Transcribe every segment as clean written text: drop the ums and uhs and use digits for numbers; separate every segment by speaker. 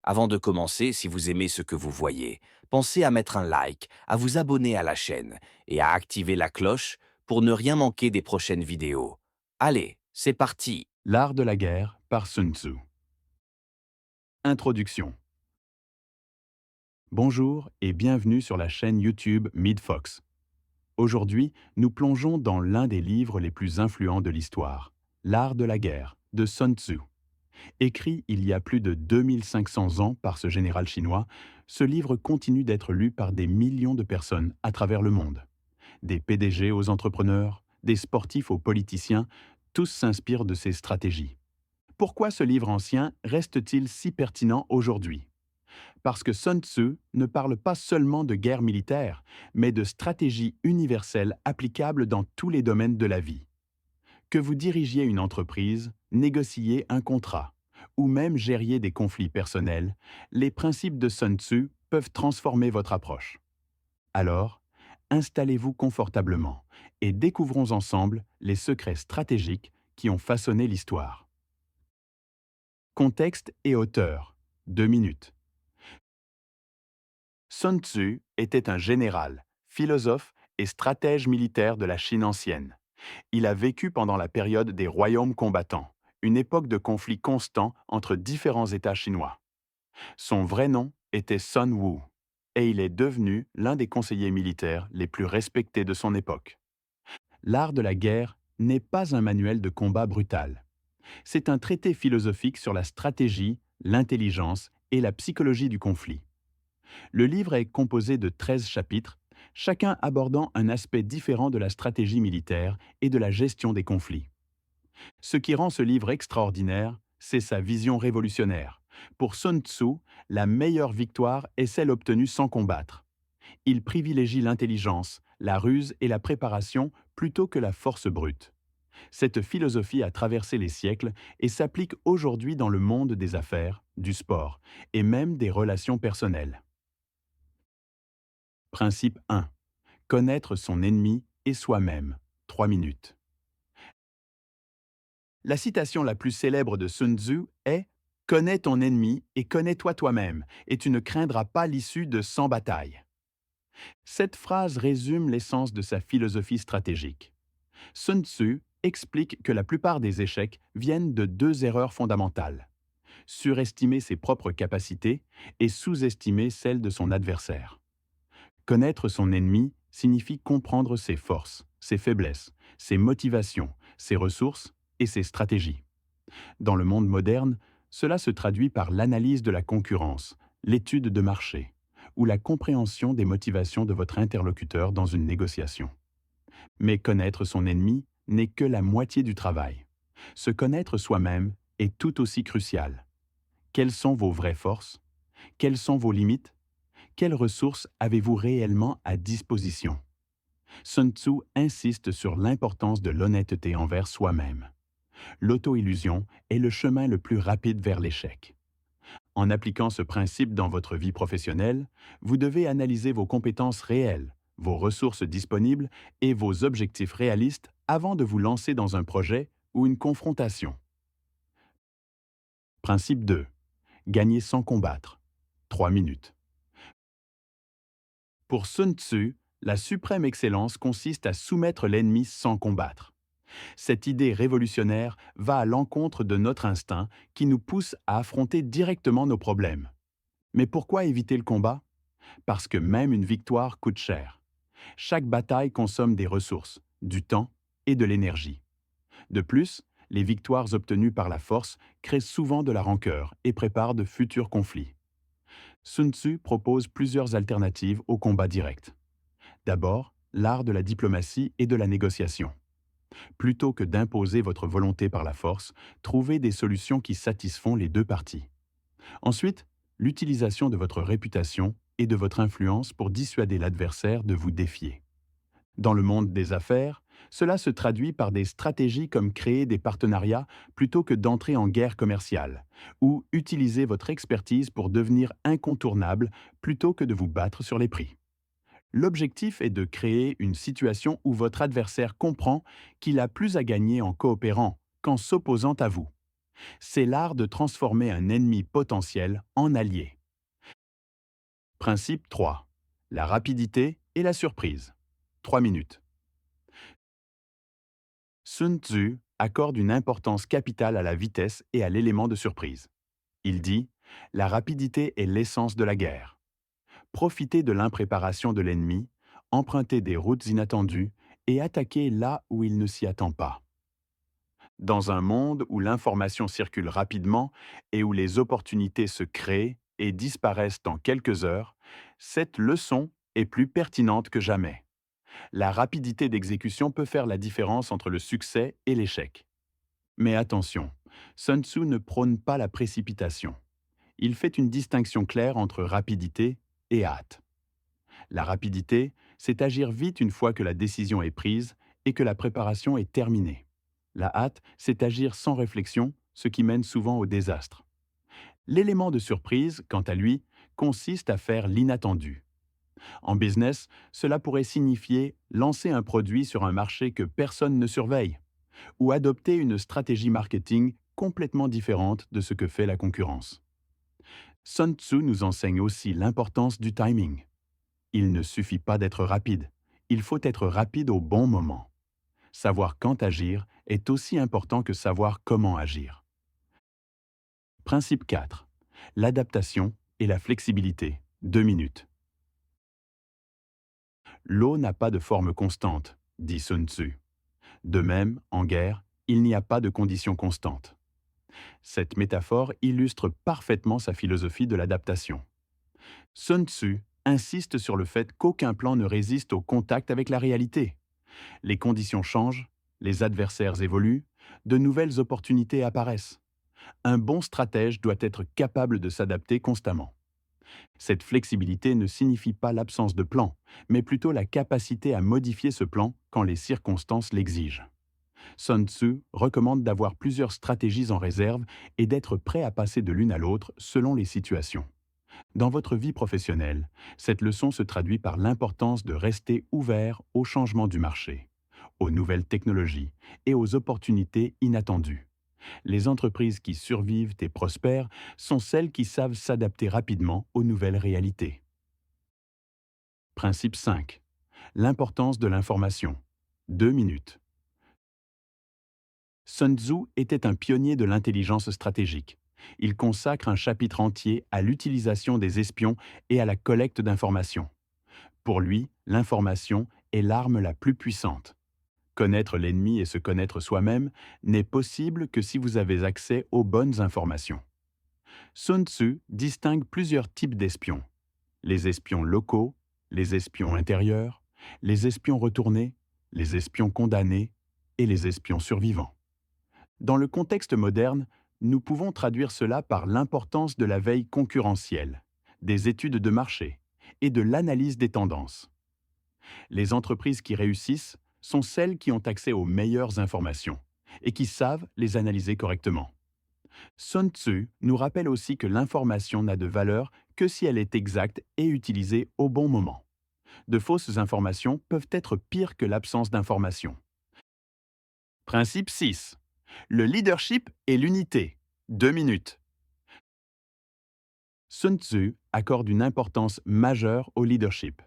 Speaker 1: Avant de commencer, si vous aimez ce que vous voyez, pensez à mettre un like, à vous abonner à la chaîne et à activer la cloche pour ne rien manquer des prochaines vidéos. Allez, c'est parti!
Speaker 2: L'art de la guerre par Sun Tzu. Introduction. Bonjour et bienvenue sur la chaîne YouTube MidFox. Aujourd'hui, nous plongeons dans l'un des livres les plus influents de l'histoire, L'art de la guerre de Sun Tzu. Écrit il y a plus de 2500 ans par ce général chinois, ce livre continue d'être lu par des millions de personnes à travers le monde. Des PDG aux entrepreneurs, des sportifs aux politiciens, tous s'inspirent de ses stratégies. Pourquoi ce livre ancien reste-t-il si pertinent aujourd'hui? Parce que Sun Tzu ne parle pas seulement de guerre militaire, mais de stratégie universelle applicable dans tous les domaines de la vie. Que vous dirigiez une entreprise, négociez un contrat, ou même gériez des conflits personnels, les principes de Sun Tzu peuvent transformer votre approche. Alors, installez-vous confortablement et découvrons ensemble les secrets stratégiques qui ont façonné l'histoire. Contexte et auteur. 2 minutes. Sun Tzu était un général, philosophe et stratège militaire de la Chine ancienne. Il a vécu pendant la période des royaumes combattants, une époque de conflits constants entre différents États chinois. Son vrai nom était Sun Wu, et il est devenu l'un des conseillers militaires les plus respectés de son époque. L'art de la guerre n'est pas un manuel de combat brutal. C'est un traité philosophique sur la stratégie, l'intelligence et la psychologie du conflit. Le livre est composé de 13 chapitres, chacun abordant un aspect différent de la stratégie militaire et de la gestion des conflits. Ce qui rend ce livre extraordinaire, c'est sa vision révolutionnaire. Pour Sun Tzu, la meilleure victoire est celle obtenue sans combattre. Il privilégie l'intelligence, la ruse et la préparation plutôt que la force brute. Cette philosophie a traversé les siècles et s'applique aujourd'hui dans le monde des affaires, du sport et même des relations personnelles. Principe 1. Connaître son ennemi et soi-même. 3 minutes. La citation la plus célèbre de Sun Tzu est Connais ton ennemi et connais-toi toi-même, et tu ne craindras pas l'issue de 100 batailles. Cette phrase résume l'essence de sa philosophie stratégique. Sun Tzu explique que la plupart des échecs viennent de deux erreurs fondamentales. Surestimer ses propres capacités et sous-estimer celles de son adversaire. Connaître son ennemi signifie comprendre ses forces, ses faiblesses, ses motivations, ses ressources et ses stratégies. Dans le monde moderne, cela se traduit par l'analyse de la concurrence, l'étude de marché ou la compréhension des motivations de votre interlocuteur dans une négociation. Mais connaître son ennemi n'est que la moitié du travail. Se connaître soi-même est tout aussi crucial. Quelles sont vos vraies forces? Quelles sont vos limites? Quelles ressources avez-vous réellement à disposition? Sun Tzu insiste sur l'importance de l'honnêteté envers soi-même. L'auto-illusion est le chemin le plus rapide vers l'échec. En appliquant ce principe dans votre vie professionnelle, vous devez analyser vos compétences réelles, vos ressources disponibles et vos objectifs réalistes avant de vous lancer dans un projet ou une confrontation. Principe 2. Gagner sans combattre. 3 minutes. Pour Sun Tzu, la suprême excellence consiste à soumettre l'ennemi sans combattre. Cette idée révolutionnaire va à l'encontre de notre instinct qui nous pousse à affronter directement nos problèmes. Mais pourquoi éviter le combat? Parce que même une victoire coûte cher. Chaque bataille consomme des ressources, du temps et de l'énergie. De plus, les victoires obtenues par la force créent souvent de la rancœur et préparent de futurs conflits. Sun Tzu propose plusieurs alternatives au combat direct. D'abord, l'art de la diplomatie et de la négociation. Plutôt que d'imposer votre volonté par la force, trouvez des solutions qui satisfont les deux parties. Ensuite, l'utilisation de votre réputation et de votre influence pour dissuader l'adversaire de vous défier. Dans le monde des affaires, cela se traduit par des stratégies comme créer des partenariats plutôt que d'entrer en guerre commerciale, ou utiliser votre expertise pour devenir incontournable plutôt que de vous battre sur les prix. L'objectif est de créer une situation où votre adversaire comprend qu'il a plus à gagner en coopérant qu'en s'opposant à vous. C'est l'art de transformer un ennemi potentiel en allié. Principe 3. La rapidité et la surprise. 3 minutes. Sun Tzu accorde une importance capitale à la vitesse et à l'élément de surprise. Il dit « La rapidité est l'essence de la guerre. Profitez de l'impréparation de l'ennemi, empruntez des routes inattendues et attaquez là où il ne s'y attend pas. » Dans un monde où l'information circule rapidement et où les opportunités se créent et disparaissent en quelques heures, cette leçon est plus pertinente que jamais. La rapidité d'exécution peut faire la différence entre le succès et l'échec. Mais attention, Sun Tzu ne prône pas la précipitation. Il fait une distinction claire entre rapidité et hâte. La rapidité, c'est agir vite une fois que la décision est prise et que la préparation est terminée. La hâte, c'est agir sans réflexion, ce qui mène souvent au désastre. L'élément de surprise, quant à lui, consiste à faire l'inattendu. En business, cela pourrait signifier lancer un produit sur un marché que personne ne surveille, ou adopter une stratégie marketing complètement différente de ce que fait la concurrence. Sun Tzu nous enseigne aussi l'importance du timing. Il ne suffit pas d'être rapide, il faut être rapide au bon moment. Savoir quand agir est aussi important que savoir comment agir. Principe 4. L'adaptation et la flexibilité. 2 minutes. L'eau n'a pas de forme constante, dit Sun Tzu. De même, en guerre, il n'y a pas de conditions constantes. Cette métaphore illustre parfaitement sa philosophie de l'adaptation. Sun Tzu insiste sur le fait qu'aucun plan ne résiste au contact avec la réalité. Les conditions changent, les adversaires évoluent, de nouvelles opportunités apparaissent. Un bon stratège doit être capable de s'adapter constamment. Cette flexibilité ne signifie pas l'absence de plan, mais plutôt la capacité à modifier ce plan quand les circonstances l'exigent. Sun Tzu recommande d'avoir plusieurs stratégies en réserve et d'être prêt à passer de l'une à l'autre selon les situations. Dans votre vie professionnelle, cette leçon se traduit par l'importance de rester ouvert aux changements du marché, aux nouvelles technologies et aux opportunités inattendues. Les entreprises qui survivent et prospèrent sont celles qui savent s'adapter rapidement aux nouvelles réalités. Principe 5. L'importance de l'information. 2 minutes. Sun Tzu était un pionnier de l'intelligence stratégique. Il consacre un chapitre entier à l'utilisation des espions et à la collecte d'informations. Pour lui, l'information est l'arme la plus puissante. Connaître l'ennemi et se connaître soi-même n'est possible que si vous avez accès aux bonnes informations. Sun Tzu distingue plusieurs types d'espions. Les espions locaux, les espions intérieurs, les espions retournés, les espions condamnés et les espions survivants. Dans le contexte moderne, nous pouvons traduire cela par l'importance de la veille concurrentielle, des études de marché et de l'analyse des tendances. Les entreprises qui réussissent sont celles qui ont accès aux meilleures informations et qui savent les analyser correctement. Sun Tzu nous rappelle aussi que l'information n'a de valeur que si elle est exacte et utilisée au bon moment. De fausses informations peuvent être pires que l'absence d'information. Principe 6. Le leadership et l'unité. 2 minutes. Sun Tzu accorde une importance majeure au leadership.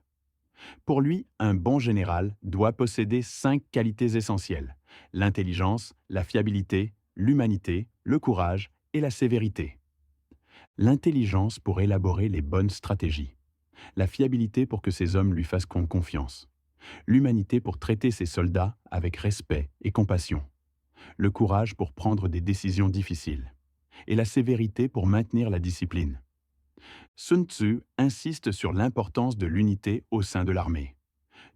Speaker 2: Pour lui, un bon général doit posséder 5 qualités essentielles: l'intelligence, la fiabilité, l'humanité, le courage et la sévérité. L'intelligence pour élaborer les bonnes stratégies. La fiabilité pour que ses hommes lui fassent confiance. L'humanité pour traiter ses soldats avec respect et compassion. Le courage pour prendre des décisions difficiles. Et la sévérité pour maintenir la discipline. Sun Tzu insiste sur l'importance de l'unité au sein de l'armée.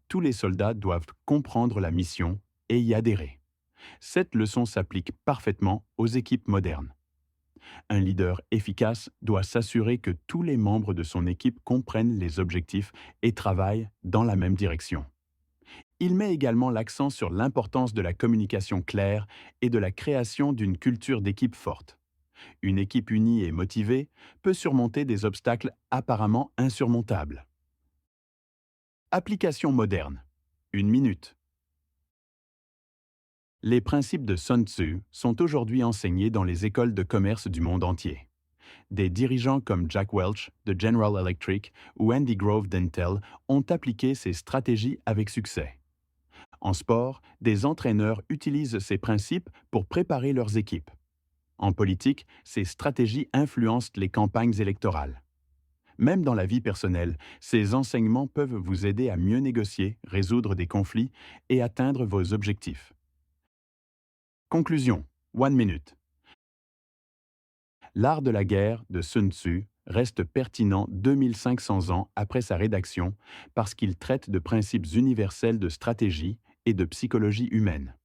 Speaker 2: Tous les soldats doivent comprendre la mission et y adhérer. Cette leçon s'applique parfaitement aux équipes modernes. Un leader efficace doit s'assurer que tous les membres de son équipe comprennent les objectifs et travaillent dans la même direction. Il met également l'accent sur l'importance de la communication claire et de la création d'une culture d'équipe forte. Une équipe unie et motivée peut surmonter des obstacles apparemment insurmontables. Application moderne. 1 minute. Les principes de Sun Tzu sont aujourd'hui enseignés dans les écoles de commerce du monde entier. Des dirigeants comme Jack Welch de General Electric ou Andy Grove d'Intel ont appliqué ces stratégies avec succès. En sport, des entraîneurs utilisent ces principes pour préparer leurs équipes. En politique, ces stratégies influencent les campagnes électorales. Même dans la vie personnelle, ces enseignements peuvent vous aider à mieux négocier, résoudre des conflits et atteindre vos objectifs. Conclusion. One minute. L'art de la guerre de Sun Tzu reste pertinent 2500 ans après sa rédaction parce qu'il traite de principes universels de stratégie et de psychologie humaine.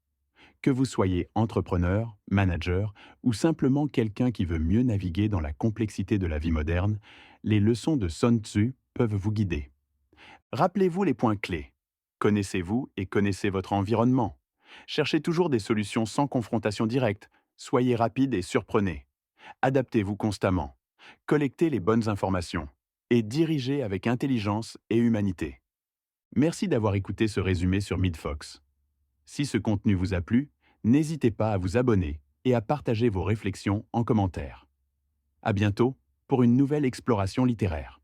Speaker 2: Que vous soyez entrepreneur, manager ou simplement quelqu'un qui veut mieux naviguer dans la complexité de la vie moderne, les leçons de Sun Tzu peuvent vous guider. Rappelez-vous les points clés. Connaissez-vous et connaissez votre environnement. Cherchez toujours des solutions sans confrontation directe. Soyez rapide et surprenez. Adaptez-vous constamment. Collectez les bonnes informations. Et dirigez avec intelligence et humanité. Merci d'avoir écouté ce résumé sur MidFox. Si ce contenu vous a plu, n'hésitez pas à vous abonner et à partager vos réflexions en commentaire. À bientôt pour une nouvelle exploration littéraire.